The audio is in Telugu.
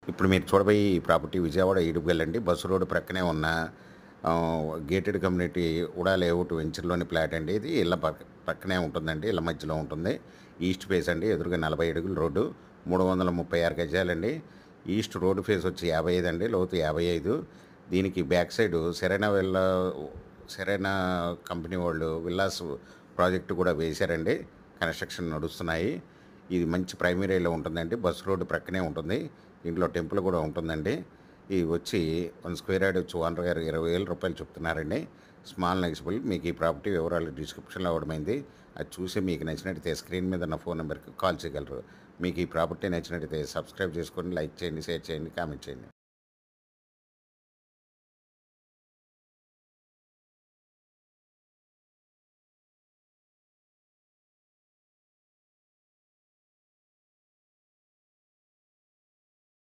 ఇప్పుడు మీరు చూడబోయే ఈ ప్రాపర్టీ విజయవాడ ఈడుపుగల్ అండి. బస్సు రోడ్డు ప్రక్కనే ఉన్న గేటెడ్ కమ్యూనిటీ ఉడా లేఅవుట్ వెంచర్‌లోని ఫ్లాట్ అండి ఇది. ఇళ్ళ పక్కనే ఉంటుందండి. ఇళ్ళ మధ్యలో ఉంటుంది. ఈస్ట్ ఫేస్ అండి. ఎదురుగా 40 అడుగుల రోడ్డు. 336 గజాలండి. ఈస్ట్ రోడ్ ఫేస్ వచ్చి 55 అండి. లోతు 55. దీనికి బ్యాక్ సైడ్ సెరెనా కంపెనీ వాళ్ళు విల్లాస్ ప్రాజెక్ట్ కూడా వేశారండి. కన్‌స్ట్రక్షన్ నడుస్తున్నాయి. ఇది మంచి ప్రైమరీ ఏరియాలో ఉంటుందండి. బస్ రోడ్డు ప్రక్కనే ఉంటుంది. దీంట్లో టెంపుల్ కూడా ఉంటుందండి. ఇది వచ్చి 1 స్క్వేర్ యార్డ్ వచ్చి ఓనర్ గారు రూ. 20,000 చెప్తున్నారండి. Small negotiable. మీకు ఈ ప్రాపర్టీ వివరాలు డిస్క్రిప్షన్‌లో ఇవ్వడమైంది. అది చూసి మీకు నచ్చినట్టయితే స్క్రీన్ మీద ఉన్న ఫోన్ నెంబర్‌కి కాల్ చేయగలరు. మీకు ఈ ప్రాపర్టీ నచ్చినట్టయితే సబ్స్క్రైబ్ చేసుకోండి, లైక్ చేయండి, షేర్ చేయండి, కామెంట్ చేయండి.